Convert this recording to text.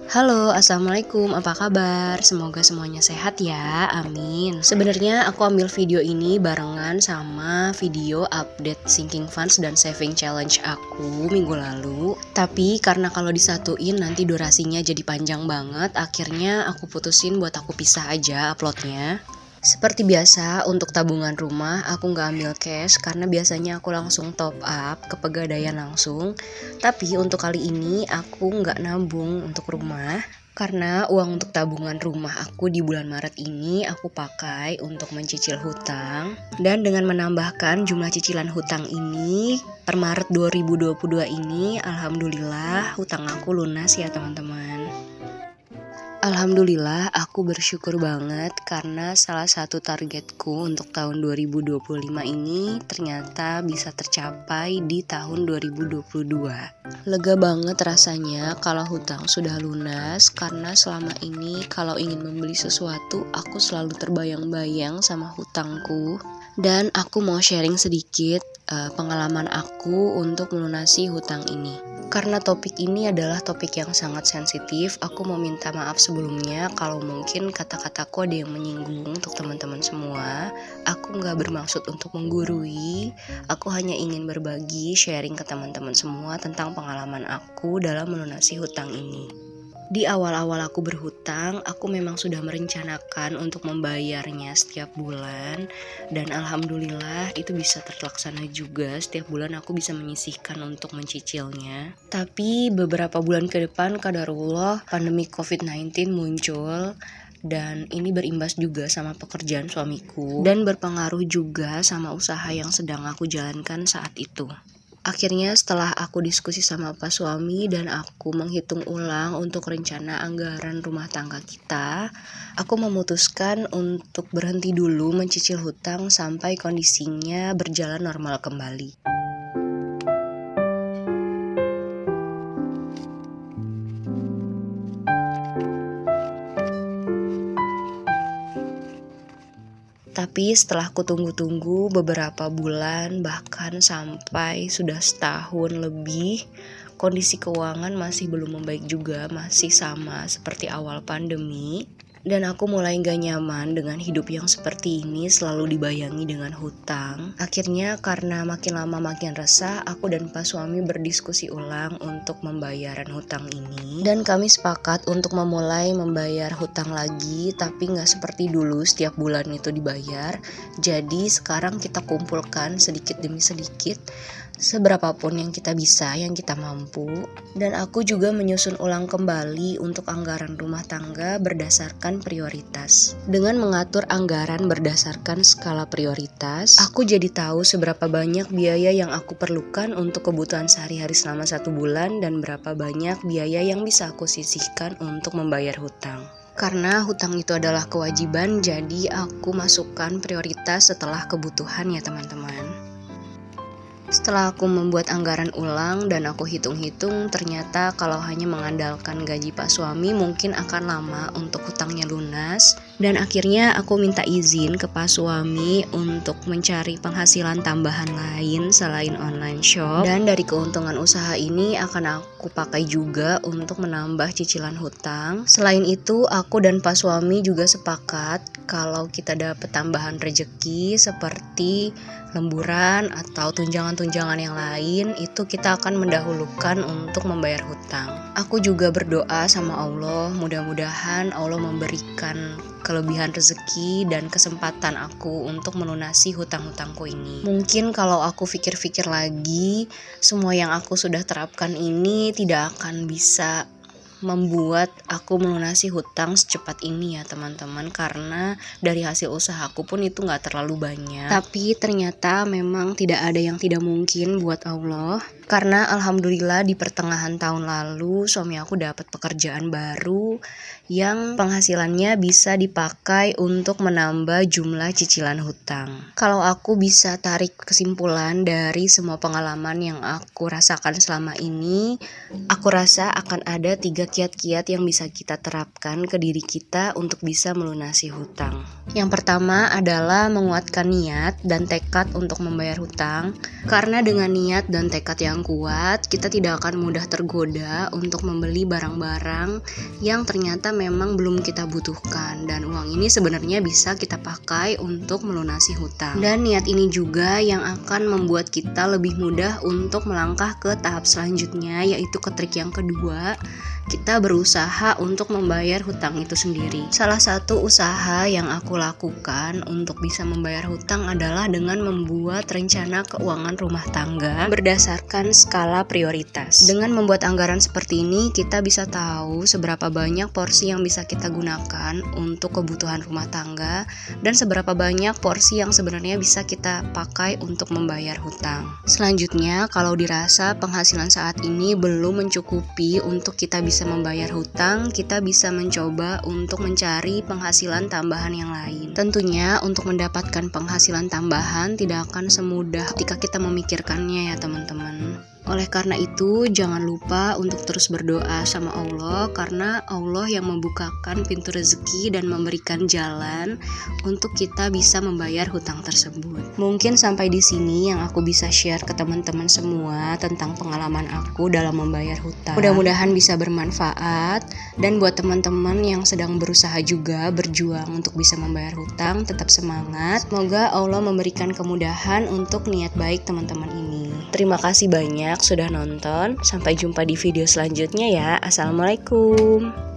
Halo, assalamualaikum. Apa kabar? Semoga semuanya sehat ya. Amin. Sebenarnya aku ambil video ini barengan sama video update sinking funds dan saving challenge aku minggu lalu. Tapi karena kalau disatuin nanti durasinya jadi panjang banget, akhirnya aku putusin buat aku pisah aja uploadnya. Seperti biasa, untuk tabungan rumah aku nggak ambil cash karena biasanya aku langsung top up ke Pegadaian langsung. Tapi untuk kali ini aku nggak nabung untuk rumah karena uang untuk tabungan rumah aku di bulan Maret ini aku pakai untuk mencicil hutang. Dan dengan menambahkan jumlah cicilan hutang ini per Maret 2022 ini, alhamdulillah hutang aku lunas ya teman-teman. Alhamdulillah aku bersyukur banget karena salah satu targetku untuk tahun 2025 ini ternyata bisa tercapai di tahun 2022. Lega banget rasanya kalau hutang sudah lunas karena selama ini kalau ingin membeli sesuatu aku selalu terbayang-bayang sama hutangku. Dan aku mau sharing sedikit pengalaman aku untuk melunasi hutang ini. Karena topik ini adalah topik yang sangat sensitif, aku mau minta maaf sebelumnya kalau mungkin kata-kataku ada yang menyinggung untuk teman-teman semua. Aku nggak bermaksud untuk menggurui, aku hanya ingin berbagi, sharing ke teman-teman semua tentang pengalaman aku dalam melunasi hutang ini. Di awal-awal aku berhutang, aku memang sudah merencanakan untuk membayarnya setiap bulan. Dan alhamdulillah itu bisa terlaksana juga, setiap bulan aku bisa menyisihkan untuk mencicilnya. Tapi beberapa bulan ke depan qadarullah pandemi COVID-19 muncul. Dan ini berimbas juga sama pekerjaan suamiku dan berpengaruh juga sama usaha yang sedang aku jalankan saat itu. Akhirnya setelah aku diskusi sama Pak Suami dan aku menghitung ulang untuk rencana anggaran rumah tangga kita, aku memutuskan untuk berhenti dulu mencicil hutang sampai kondisinya berjalan normal kembali. Tapi setelah aku tunggu-tunggu beberapa bulan bahkan sampai sudah setahun lebih, kondisi keuangan masih belum membaik juga, masih sama seperti awal pandemi. Dan aku mulai gak nyaman dengan hidup yang seperti ini selalu dibayangi dengan hutang. Akhirnya karena makin lama makin resah, aku dan Pak Suami berdiskusi ulang untuk membayaran hutang ini. Dan kami sepakat untuk memulai membayar hutang lagi, tapi gak seperti dulu setiap bulan itu dibayar. Jadi sekarang kita kumpulkan sedikit demi sedikit, seberapapun yang kita bisa, yang kita mampu. Dan aku juga menyusun ulang kembali untuk anggaran rumah tangga berdasarkan prioritas. Dengan mengatur anggaran berdasarkan skala prioritas, aku jadi tahu seberapa banyak biaya yang aku perlukan untuk kebutuhan sehari-hari selama 1 bulan dan berapa banyak biaya yang bisa aku sisihkan untuk membayar hutang. Karena hutang itu adalah kewajiban, jadi aku masukkan prioritas setelah kebutuhan ya teman-teman. Setelah aku membuat anggaran ulang dan aku hitung-hitung, ternyata kalau hanya mengandalkan gaji Pak Suami mungkin akan lama untuk hutangnya lunas. Dan akhirnya aku minta izin ke Pak Suami untuk mencari penghasilan tambahan lain selain online shop. Dan dari keuntungan usaha ini akan aku pakai juga untuk menambah cicilan hutang. Selain itu, aku dan Pak Suami juga sepakat kalau kita dapat tambahan rejeki seperti lemburan atau tunjangan-tunjangan yang lain, itu kita akan mendahulukan untuk membayar hutang. Aku juga berdoa sama Allah, mudah-mudahan Allah memberikan kelebihan rezeki dan kesempatan aku untuk melunasi hutang-hutangku ini. Mungkin kalau aku pikir-pikir lagi, semua yang aku sudah terapkan ini tidak akan bisa membuat aku melunasi hutang secepat ini ya teman-teman, karena dari hasil usahaku pun itu gak terlalu banyak. Tapi ternyata memang tidak ada yang tidak mungkin buat Allah. Karena alhamdulillah di pertengahan tahun lalu suami aku dapat pekerjaan baru yang penghasilannya bisa dipakai untuk menambah jumlah cicilan hutang. Kalau aku bisa tarik kesimpulan dari semua pengalaman yang aku rasakan selama ini, aku rasa akan ada 3 kiat-kiat yang bisa kita terapkan ke diri kita untuk bisa melunasi hutang. Yang pertama adalah menguatkan niat dan tekad untuk membayar hutang. Karena dengan niat dan tekad yang kuat, kita tidak akan mudah tergoda untuk membeli barang-barang yang ternyata memang belum kita butuhkan. Dan uang ini sebenarnya bisa kita pakai untuk melunasi hutang. Dan niat ini juga yang akan membuat kita lebih mudah untuk melangkah ke tahap selanjutnya, yaitu ke trik yang kedua, kita berusaha untuk membayar hutang itu sendiri. Salah satu usaha yang aku lakukan untuk bisa membayar hutang adalah dengan membuat rencana keuangan rumah tangga berdasarkan skala prioritas. Dengan membuat anggaran seperti ini, kita bisa tahu seberapa banyak porsi yang bisa kita gunakan untuk kebutuhan rumah tangga dan seberapa banyak porsi yang sebenarnya bisa kita pakai untuk membayar hutang. Selanjutnya, kalau dirasa penghasilan saat ini belum mencukupi untuk kita bisa membayar hutang, kita bisa mencoba untuk mencari penghasilan tambahan yang lain. Tentunya untuk mendapatkan penghasilan tambahan tidak akan semudah ketika kita memikirkannya ya teman-teman. Oleh karena itu, jangan lupa untuk terus berdoa sama Allah, karena Allah yang membukakan pintu rezeki dan memberikan jalan untuk kita bisa membayar hutang tersebut. Mungkin sampai di sini yang aku bisa share ke teman-teman semua tentang pengalaman aku dalam membayar hutang. Mudah-mudahan bisa bermanfaat, dan buat teman-teman yang sedang berusaha juga berjuang untuk bisa membayar hutang, tetap semangat. Semoga Allah memberikan kemudahan untuk niat baik teman-teman ini. Terima kasih banyak sudah nonton. Sampai jumpa di video selanjutnya ya. Assalamualaikum.